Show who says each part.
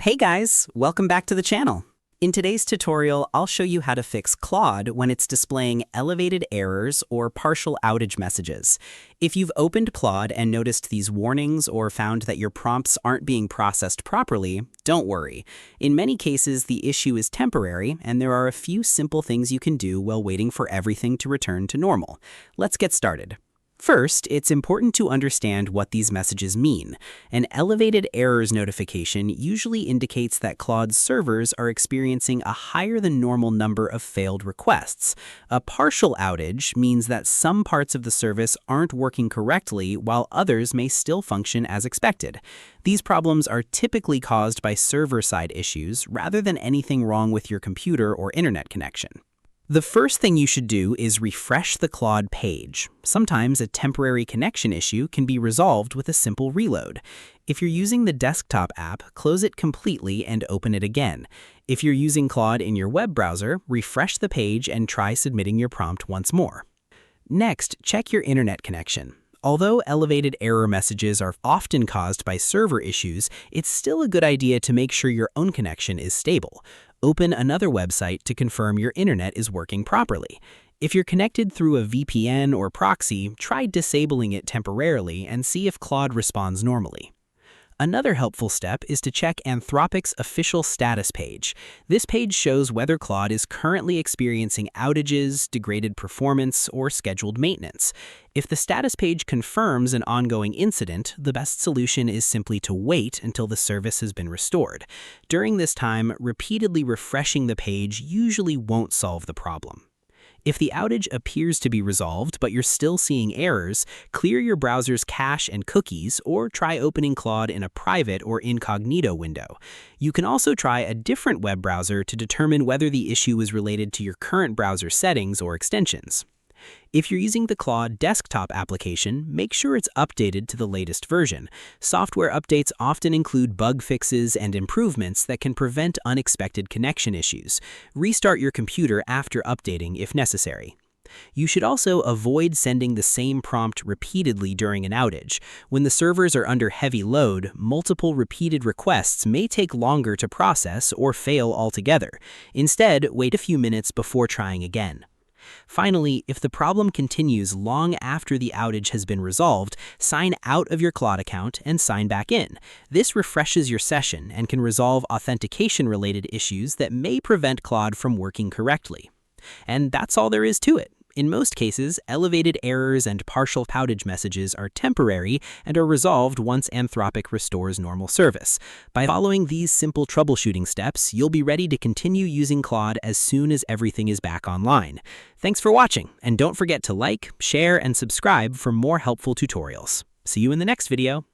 Speaker 1: Hey guys, welcome back to the channel. In today's tutorial, I'll show you how to fix Claude when it's displaying elevated errors or partial outage messages. If you've opened Claude and noticed these warnings or found that your prompts aren't being processed properly, don't worry. In many cases, the issue is temporary, and there are a few simple things you can do while waiting for everything to return to normal. Let's get started. First, it's important to understand what these messages mean. An elevated errors notification usually indicates that Claude's servers are experiencing a higher than normal number of failed requests. A partial outage means that some parts of the service aren't working correctly while others may still function as expected. These problems are typically caused by server-side issues rather than anything wrong with your computer or internet connection. The first thing you should do is refresh the Claude page. Sometimes a temporary connection issue can be resolved with a simple reload. If you're using the desktop app, close it completely and open it again. If you're using Claude in your web browser, refresh the page and try submitting your prompt once more. Next, check your internet connection. Although elevated error messages are often caused by server issues, it's still a good idea to make sure your own connection is stable. Open another website to confirm your internet is working properly. If you're connected through a VPN or proxy, try disabling it temporarily and see if Claude responds normally. Another helpful step is to check Anthropic's official status page. This page shows whether Claude is currently experiencing outages, degraded performance, or scheduled maintenance. If the status page confirms an ongoing incident, the best solution is simply to wait until the service has been restored. During this time, repeatedly refreshing the page usually won't solve the problem. If the outage appears to be resolved but you're still seeing errors, clear your browser's cache and cookies or try opening Claude in a private or incognito window. You can also try a different web browser to determine whether the issue is related to your current browser settings or extensions. If you're using the Claude desktop application, make sure it's updated to the latest version. Software updates often include bug fixes and improvements that can prevent unexpected connection issues. Restart your computer after updating if necessary. You should also avoid sending the same prompt repeatedly during an outage. When the servers are under heavy load, multiple repeated requests may take longer to process or fail altogether. Instead, wait a few minutes before trying again. Finally, if the problem continues long after the outage has been resolved, sign out of your Claude account and sign back in. This refreshes your session and can resolve authentication-related issues that may prevent Claude from working correctly. And that's all there is to it. In most cases, elevated errors and partial outage messages are temporary and are resolved once Anthropic restores normal service. By following these simple troubleshooting steps, you'll be ready to continue using Claude as soon as everything is back online. Thanks for watching, and don't forget to like, share, and subscribe for more helpful tutorials. See you in the next video.